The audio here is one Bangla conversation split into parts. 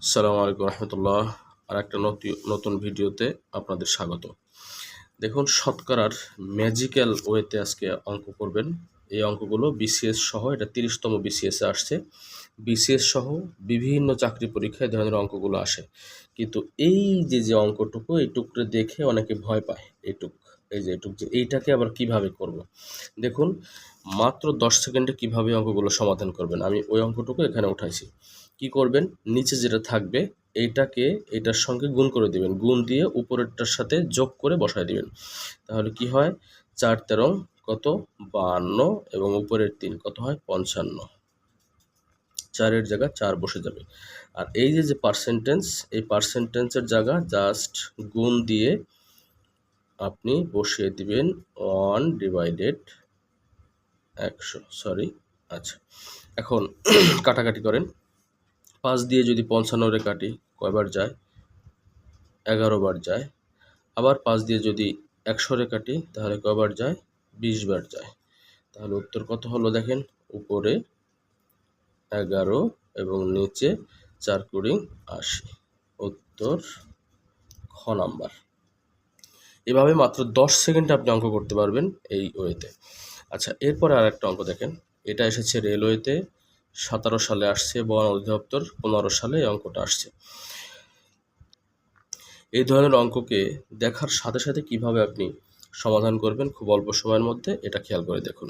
আসসালামু আলাইকুম রহমতুল্লাহ। আর একটা নতুন ভিডিওতে আপনাদের স্বাগত। দেখুন, শতকরার ম্যাজিক্যাল ওয়েতে আজকে অঙ্ক করবেন। এই অঙ্কগুলো বিসিএস সহ, এটা 30তম বিসিএসে আসছে। বিসিএস সহ বিভিন্ন চাকরি পরীক্ষায় ধরনের অঙ্কগুলো আসে, কিন্তু এই যে অঙ্কটুকু, এইটুকু দেখে অনেকে ভয় পায়। এইটাকে আবার কিভাবে করব। দেখুন, মাত্র 10 সেকেন্ডে কিভাবে অঙ্কগুলো সমাধান করবেন, আমি ওই অঙ্কটুকু এখানে উঠাইছি। কি করবেন, নিচে যেটা থাকবে এইটাকে এটার সঙ্গে গুণ করে দিবেন, গুণ দিয়ে উপরেরটার সাথে যোগ করে বসায় দিবেন। তাহলে কি হয়, 4 13 কত 52, এবং উপরের 3 কত হয় 55। 4-এর জায়গা 4 বসে যাবে। আর এই যে পার্সেন্টেজ, এই পার্সেন্টেজের জায়গা জাস্ট গুণ দিয়ে আপনি বসিয়ে দিবেন 1/100। আচ্ছা, এখন কাটাকাটি করেন। 5 দিয়ে যদি 55 কাটি কয়বার যায়? 11 বার যায়। আবার 5 দিয়ে যদি 100 কাটি তাহলে কয়বার যায়? 20 বার যায়। তাহলে উত্তর কত হলো দেখেন, উপরে 11 এবং নিচে 4 × 80। উত্তর খ নাম্বার। এভাবে মাত্র 10 সেকেন্ডে আপনি অঙ্ক করতে পারবেন এই ওয়েতে। আচ্ছা, এরপরে আর একটা অঙ্ক দেখেন। এটা এসেছে রেলওয়েতে, 17 সালে আসছে, বন অধিদপ্তর 15 সালে এই অঙ্কটা আসছে। এই ধরনের অঙ্ককে দেখার সাথে সাথে কিভাবে আপনি সমাধান করবেন খুব অল্প সময়ের মধ্যে, এটা খেয়াল করে দেখুন।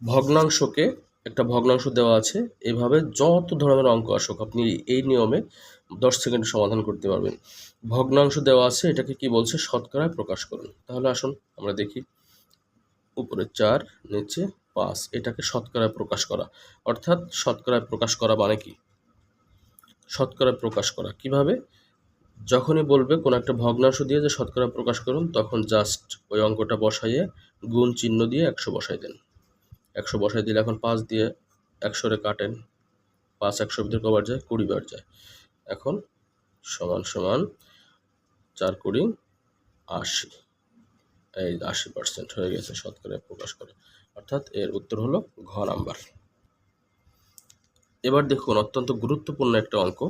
ভগ্নাংশকে একটা ভগ্নাংশ দেওয়া আছে, এভাবে যত ধরনের অঙ্ক আসুক আপনি এই নিয়মে 10 সেকেন্ডে সমাধান করতে পারবেন। ভগ্নাংশ দেওয়া আছে, এটাকে কি বলছে? শতকরায় প্রকাশ করুন। তাহলে আসুন আমরা দেখি। উপরে 4, নিচে 5, এটাকে শতকরায় প্রকাশ করা। অর্থাৎ শতকরায় প্রকাশ করা মানে কি? শতকরায় প্রকাশ করা কিভাবে? যখনই বলবে কোনো একটা ভগ্নাংশ দিয়ে যে শতকরা প্রকাশ করুন, তখন জাস্ট ওই অঙ্কটা বসাইয়ে গুণ চিহ্ন দিয়ে 100 বসাই দেন। 100 বসাই দিলে এখন 5 দিয়ে 100 কাটেন, 5 100 ভিতরে কবার যায়? 20 বার যায়। এখন সমান সমান 4 × 80। এই 80% হয়ে গেছে শতকরায় প্রকাশ করে। অর্থাৎ এর উত্তর হলো ঘ নাম্বার। এবার দেখুন, অত্যন্ত গুরুত্বপূর্ণ একটা অঙ্ক।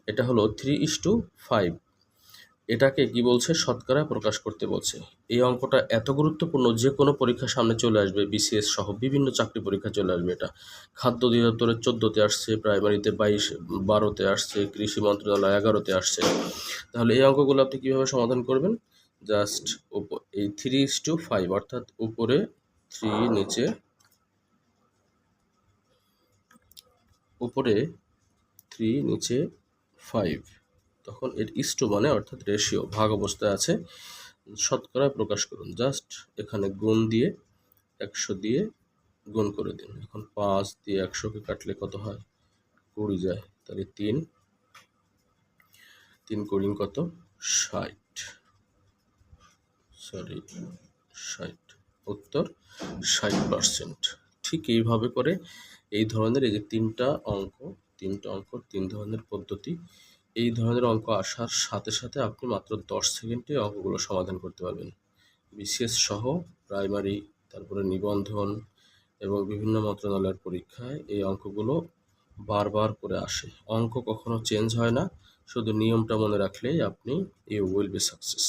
এটা হলো 3:5। এটাকে কি বলছে? শতকরায় প্রকাশ করতে বলছে। এই অঙ্কটা এত গুরুত্বপূর্ণ, যে কোনো পরীক্ষার সামনে চলে আসবে, বিসিএস সহ বিভিন্ন চাকরি পরীক্ষা চলে আসবে। এটা খাদ্য অধিদপ্তরের 14তে আসছে, প্রাইমারিতে 12তে আসছে, কৃষি মন্ত্রণালয় 11তে আসছে। তাহলে এই অঙ্কগুলো আপনি কীভাবে সমাধান করবেন? জাস্ট এই 3:5, অর্থাৎ উপরে 3, নিচে উপরে 3, নিচে 5, তখন এর ইস্টু মানে অর্থাৎ রেশিও, ভাগ অবস্থায় আছে। শতকরায় প্রকাশ করুন, জাস্ট এখানে গুণ দিয়ে 100 দিয়ে গুণ করে দিন। এখন 5 দিয়ে 100কে কাটলে কত হয়? 20 যায়। তাহলে 3 × কত? 60। 60। উত্তর 60%। ঠিক এইভাবে করে এই ধরনের এই যে তিনটা অঙ্ক, 3 ধরনের পদ্ধতি, এই ধরনের অঙ্ক আসার সাথে সাথে আপনি মাত্র 10 সেকেন্ডে অঙ্কগুলো সমাধান করতে পারবেন। বিসিএস সহ প্রাইমারি, তারপরে নিবন্ধন এবং বিভিন্ন মন্ত্রণালয়ের পরীক্ষায় এই অঙ্কগুলো বারবার করে আসে। অঙ্ক কখনো চেঞ্জ হয় না, শুধু নিয়মটা মনে রাখলেই আপনি ইউ উইল বি সাকসেস।